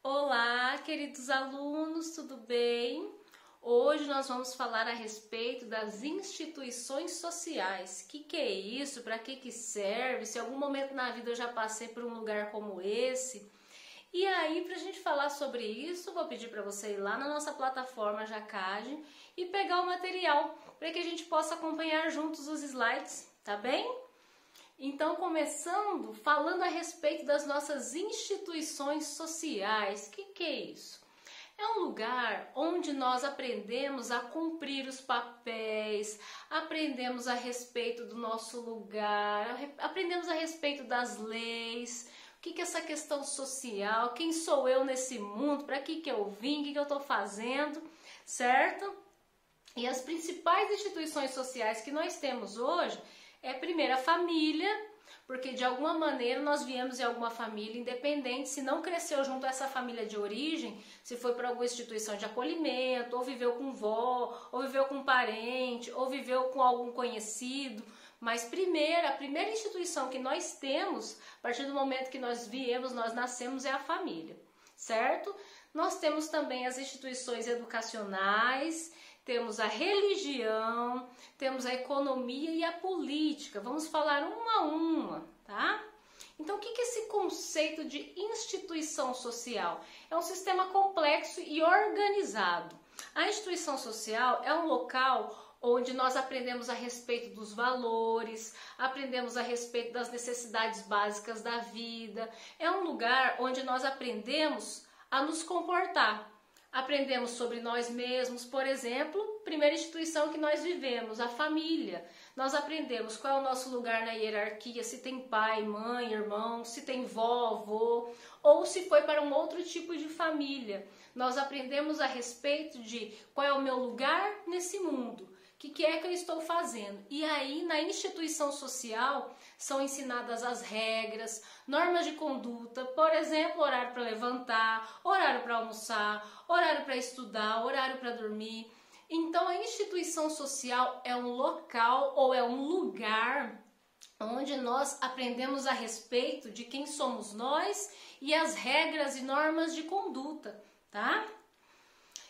Olá, queridos alunos, tudo bem? Hoje nós vamos falar a respeito das instituições sociais. O que é isso? Para que serve? Se em algum momento na vida eu já passei por um lugar como esse. E aí, para a gente falar sobre isso, eu vou pedir para você ir lá na nossa plataforma Jacage e pegar o material para que a gente possa acompanhar juntos os slides, tá bem? Então, começando, falando a respeito das nossas instituições sociais. O que é isso? É um lugar onde nós aprendemos a cumprir os papéis, aprendemos a respeito do nosso lugar, aprendemos a respeito das leis, o que é essa questão social, quem sou eu nesse mundo, para que eu vim, o que eu estou fazendo, certo? E as principais instituições sociais que nós temos hoje é primeiro a família, porque de alguma maneira nós viemos em alguma família independente, se não cresceu junto a essa família de origem, se foi para alguma instituição de acolhimento, ou viveu com vó, ou viveu com parente, ou viveu com algum conhecido, mas a primeira instituição que nós temos, a partir do momento que nós viemos, nós nascemos, é a família, certo? Nós temos também as instituições educacionais, temos a religião, temos a economia e a política. Vamos falar uma a uma, tá? Então, o que é esse conceito de instituição social? É um sistema complexo e organizado. A instituição social é um local onde nós aprendemos a respeito dos valores, aprendemos a respeito das necessidades básicas da vida. É um lugar onde nós aprendemos a nos comportar. Aprendemos sobre nós mesmos, por exemplo, primeira instituição que nós vivemos, a família. Nós aprendemos qual é o nosso lugar na hierarquia, se tem pai, mãe, irmão, se tem vó, avô, ou se foi para um outro tipo de família. Nós aprendemos a respeito de qual é o meu lugar nesse mundo. O que é que eu estou fazendo? E aí, na instituição social, são ensinadas as regras, normas de conduta, por exemplo, horário para levantar, horário para almoçar, horário para estudar, horário para dormir. Então, a instituição social é um local ou é um lugar onde nós aprendemos a respeito de quem somos nós e as regras e normas de conduta, tá?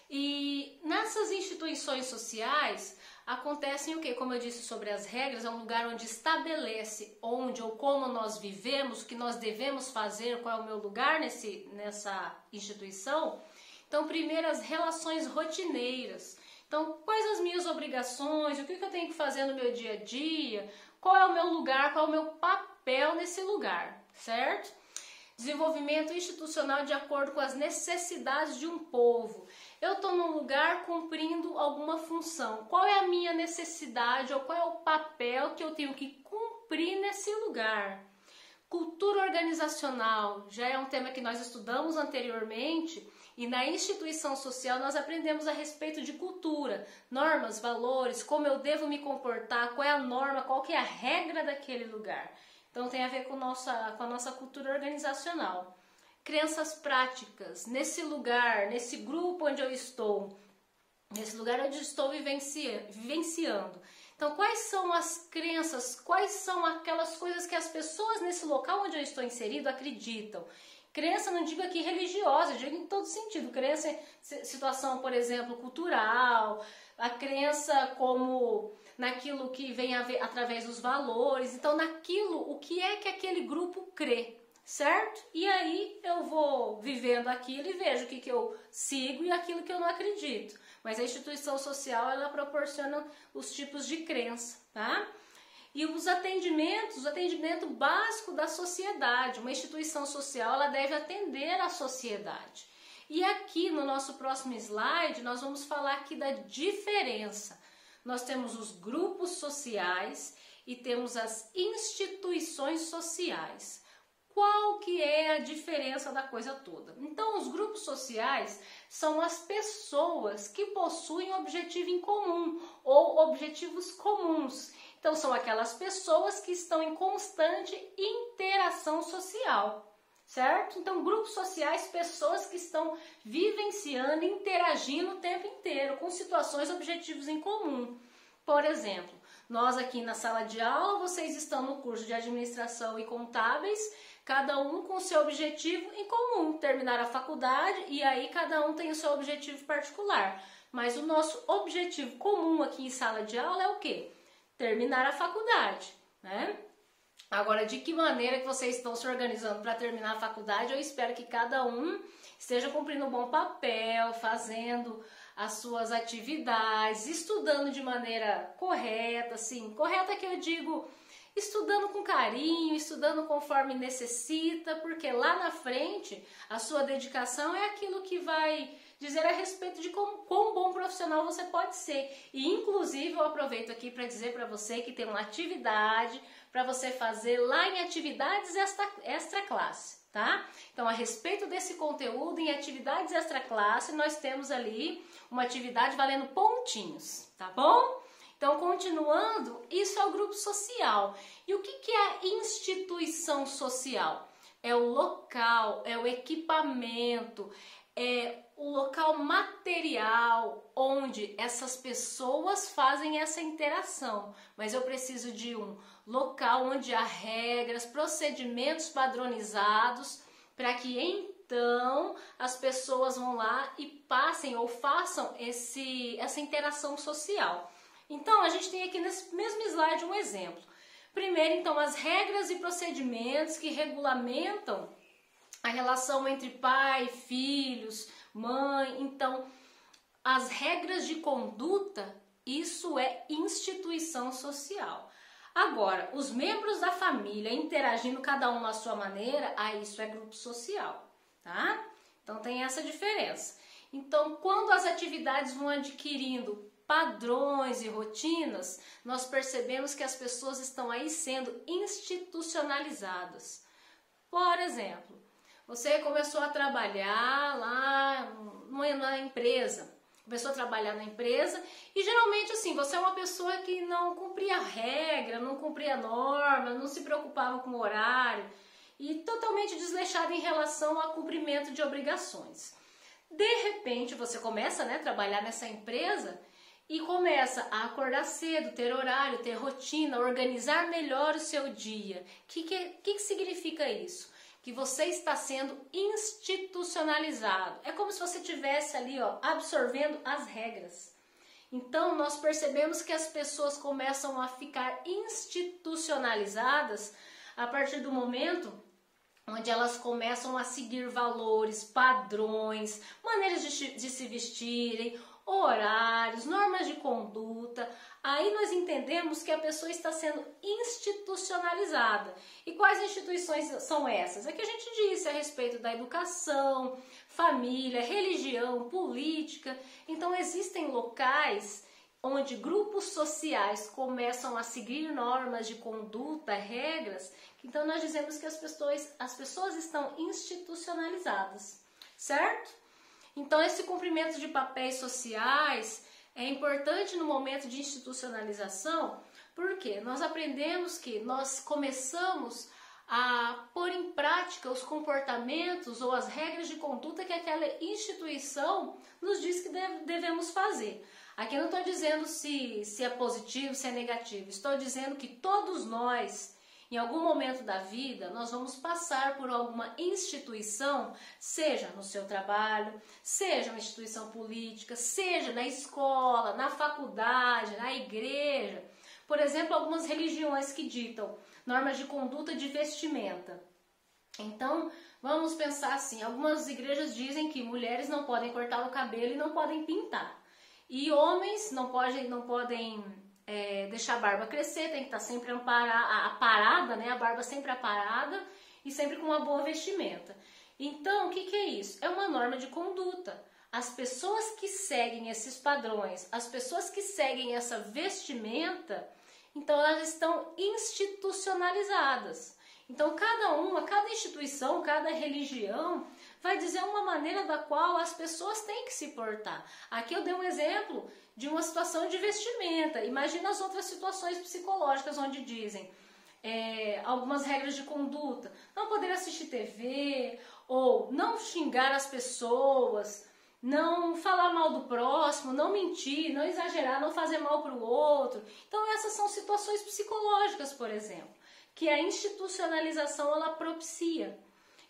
E nessas instituições sociais acontecem o que? Como eu disse sobre as regras, é um lugar onde estabelece onde ou como nós vivemos, o que nós devemos fazer, qual é o meu lugar nessa instituição. Então, primeiro, as relações rotineiras. Então, quais as minhas obrigações, o que eu tenho que fazer no meu dia a dia, qual é o meu lugar, qual é o meu papel nesse lugar, certo? Desenvolvimento institucional de acordo com as necessidades de um povo. Eu estou num lugar cumprindo alguma função. Qual é a minha necessidade ou qual é o papel que eu tenho que cumprir nesse lugar? Cultura organizacional já é um tema que nós estudamos anteriormente e na instituição social nós aprendemos a respeito de cultura, normas, valores, como eu devo me comportar, qual é a norma, qual que é a regra daquele lugar. Então tem a ver com a nossa cultura organizacional. Crenças práticas, nesse lugar, nesse grupo onde eu estou, nesse lugar onde eu estou vivenciando. Então, quais são as crenças, quais são aquelas coisas que as pessoas nesse local onde eu estou inserido acreditam? Crença, não digo aqui religiosa, eu digo em todo sentido. Crença em situação, por exemplo, cultural, a crença como naquilo que vem através dos valores. Então, naquilo, o que é que aquele grupo crê, certo? E aí eu vou vivendo aquilo e vejo o que eu sigo e aquilo que eu não acredito. Mas a instituição social, ela proporciona os tipos de crença, tá? E o atendimento básico da sociedade. Uma instituição social, ela deve atender a sociedade. E aqui no nosso próximo slide, nós vamos falar aqui da diferença. Nós temos os grupos sociais e temos as instituições sociais. Qual que é a diferença da coisa toda? Então, os grupos sociais são as pessoas que possuem objetivo em comum ou objetivos comuns. Então, são aquelas pessoas que estão em constante interação social, certo? Então, grupos sociais, pessoas que estão vivenciando, interagindo o tempo inteiro com situações, objetivos em comum. Por exemplo, nós aqui na sala de aula, vocês estão no curso de administração e contábeis, cada um com o seu objetivo em comum, terminar a faculdade, e aí cada um tem o seu objetivo particular. Mas o nosso objetivo comum aqui em sala de aula é o quê? Terminar a faculdade, né? Agora, de que maneira que vocês estão se organizando para terminar a faculdade, eu espero que cada um esteja cumprindo um bom papel, fazendo as suas atividades, estudando de maneira correta, assim, correta que eu digo, estudando com carinho, estudando conforme necessita, porque lá na frente a sua dedicação é aquilo que vai dizer a respeito de quão bom profissional você pode ser. E inclusive eu aproveito aqui para dizer para você que tem uma atividade para você fazer lá em atividades extra classe, tá? Então, a respeito desse conteúdo, em atividades extra classe, nós temos ali uma atividade valendo pontinhos, tá bom? Então, continuando, isso é o grupo social. E o que é a instituição social? É o local, é o equipamento, é o local material onde essas pessoas fazem essa interação. Mas eu preciso de um local onde há regras, procedimentos padronizados, para que então as pessoas vão lá e passem ou façam essa interação social. Então, a gente tem aqui nesse mesmo slide um exemplo. Primeiro, então, as regras e procedimentos que regulamentam a relação entre pai, filhos, mãe. Então, as regras de conduta, isso é instituição social. Agora, os membros da família interagindo cada um à sua maneira, isso é grupo social, tá? Então, tem essa diferença. Então, quando as atividades vão adquirindo padrões e rotinas, nós percebemos que as pessoas estão aí sendo institucionalizadas. Por exemplo, você começou a trabalhar lá na empresa, começou a trabalhar na empresa e geralmente assim, você é uma pessoa que não cumpria a regra, não cumpria a norma, não se preocupava com o horário e totalmente desleixada em relação ao cumprimento de obrigações. De repente, você começa a trabalhar nessa empresa e começa a acordar cedo, ter horário, ter rotina, organizar melhor o seu dia. O que significa isso? Que você está sendo institucionalizado. É como se você estivesse ali, absorvendo as regras. Então, nós percebemos que as pessoas começam a ficar institucionalizadas a partir do momento onde elas começam a seguir valores, padrões, maneiras de se vestirem, horários, normas de conduta. Aí nós entendemos que a pessoa está sendo institucionalizada. E quais instituições são essas? É que a gente disse a respeito da educação, família, religião, política. Então existem locais onde grupos sociais começam a seguir normas de conduta, regras. Então nós dizemos que as pessoas estão institucionalizadas, certo? Então, esse cumprimento de papéis sociais é importante no momento de institucionalização, porque nós aprendemos que nós começamos a pôr em prática os comportamentos ou as regras de conduta que aquela instituição nos diz que devemos fazer. Aqui eu não estou dizendo se é positivo, se é negativo, estou dizendo que todos nós, em algum momento da vida, nós vamos passar por alguma instituição, seja no seu trabalho, seja uma instituição política, seja na escola, na faculdade, na igreja. Por exemplo, algumas religiões que ditam normas de conduta de vestimenta. Então, vamos pensar assim, algumas igrejas dizem que mulheres não podem cortar o cabelo e não podem pintar. E homens não podem deixar a barba crescer, tem que estar sempre aparada, a barba sempre aparada e sempre com uma boa vestimenta. Então, o que é isso? É uma norma de conduta. As pessoas que seguem esses padrões, as pessoas que seguem essa vestimenta, então elas estão institucionalizadas. Então, cada instituição, cada religião vai dizer uma maneira da qual as pessoas têm que se portar. Aqui eu dei um exemplo de uma situação de vestimenta. Imagina as outras situações psicológicas onde dizem algumas regras de conduta. Não poder assistir TV, ou não xingar as pessoas, não falar mal do próximo, não mentir, não exagerar, não fazer mal para o outro. Então essas são situações psicológicas, por exemplo. que a institucionalização ela propicia.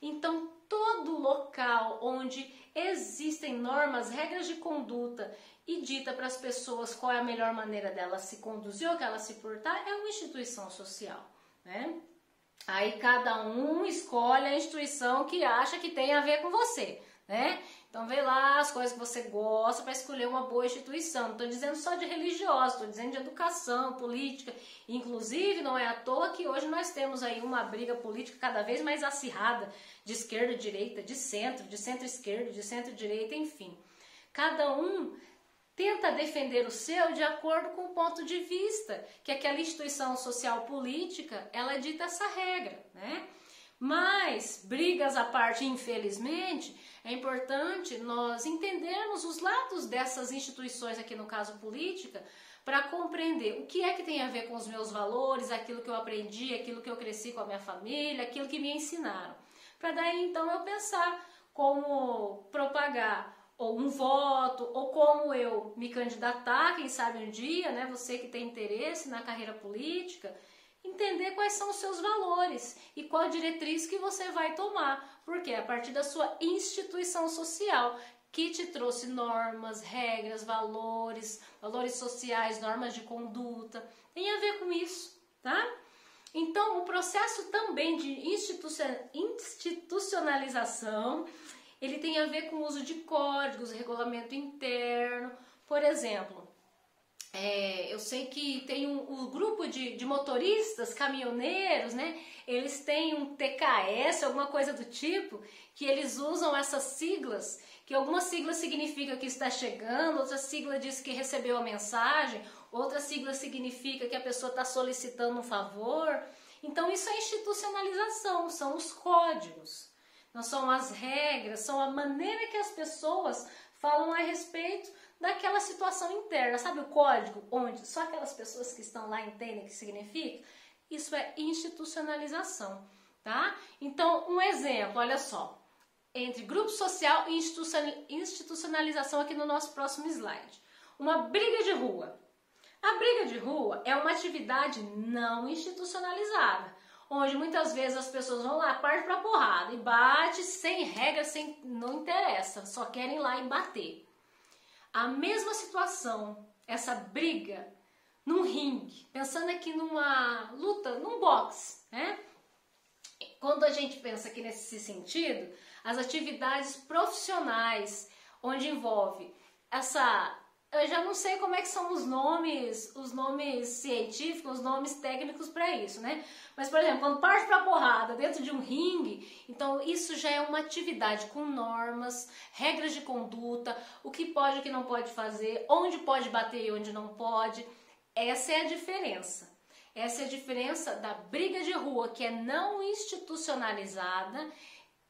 Então, todo local onde existem normas, regras de conduta e dita para as pessoas qual é a melhor maneira delas se conduzir ou que elas se portar, é uma instituição social, né? Aí cada um escolhe a instituição que acha que tem a ver com você, né? Então vê lá as coisas que você gosta para escolher uma boa instituição. Não estou dizendo só de religiosa, estou dizendo de educação, política. Inclusive, não é à toa que hoje nós temos aí uma briga política cada vez mais acirrada, de esquerda e direita, de centro-esquerda, de centro-direita, enfim. Cada um tenta defender o seu de acordo com o ponto de vista que aquela instituição social política, ela dita essa regra, né? Mas, brigas à parte, infelizmente, é importante nós entendermos os lados dessas instituições, aqui no caso política, para compreender o que é que tem a ver com os meus valores, aquilo que eu aprendi, aquilo que eu cresci com a minha família, aquilo que me ensinaram. Para daí, então, eu pensar como propagar ou um voto, ou como eu me candidatar, quem sabe um dia, né, você que tem interesse na carreira política, entender quais são os seus valores e qual a diretriz que você vai tomar, porque é a partir da sua instituição social que te trouxe normas, regras, valores sociais, normas de conduta, tem a ver com isso, tá? Então, o processo também de institucionalização, ele tem a ver com o uso de códigos, regulamento interno. Por exemplo, eu sei que tem um grupo de motoristas, caminhoneiros, né? Eles têm um TKS, alguma coisa do tipo, que eles usam essas siglas, que algumas siglas significa que está chegando, outra sigla diz que recebeu a mensagem, outra sigla significa que a pessoa está solicitando um favor. Então isso é institucionalização, são os códigos. Não são as regras, são a maneira que as pessoas falam a respeito daquela situação interna. Sabe o código onde só aquelas pessoas que estão lá entendem o que significa? Isso é institucionalização, tá? Então, um exemplo, olha só, entre grupo social e institucionalização aqui no nosso próximo slide. Uma briga de rua. A briga de rua é uma atividade não institucionalizada, onde muitas vezes as pessoas vão lá, partem pra porrada e bate sem regra, não interessa, só querem ir lá e bater. A mesma situação, essa briga num ringue, pensando aqui numa luta, num boxe, né? Quando a gente pensa aqui nesse sentido, as atividades profissionais, onde envolve essa... Eu já não sei como é que são os nomes científicos, os nomes técnicos para isso, né? Mas, por exemplo, quando parte pra porrada dentro de um ringue, então isso já é uma atividade com normas, regras de conduta, o que pode e o que não pode fazer, onde pode bater e onde não pode. Essa é a diferença. Essa é a diferença da briga de rua, que é não institucionalizada,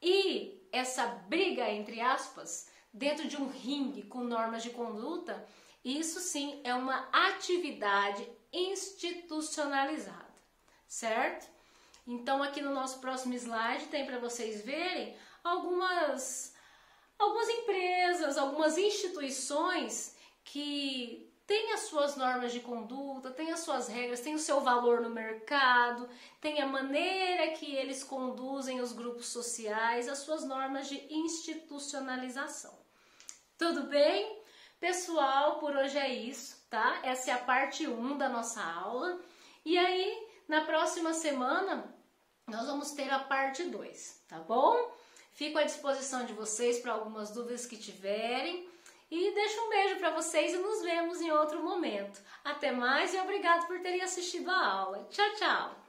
e essa briga, entre aspas, dentro de um ringue com normas de conduta, isso sim é uma atividade institucionalizada, certo? Então aqui no nosso próximo slide tem para vocês verem algumas empresas, algumas instituições que têm as suas normas de conduta, têm as suas regras, têm o seu valor no mercado, têm a maneira que eles conduzem os grupos sociais, as suas normas de institucionalização. Tudo bem? Pessoal, por hoje é isso, tá? Essa é a parte 1 da nossa aula. E aí, na próxima semana, nós vamos ter a parte 2, tá bom? Fico à disposição de vocês para algumas dúvidas que tiverem. E deixo um beijo para vocês e nos vemos em outro momento. Até mais e obrigado por terem assistido a aula. Tchau, tchau!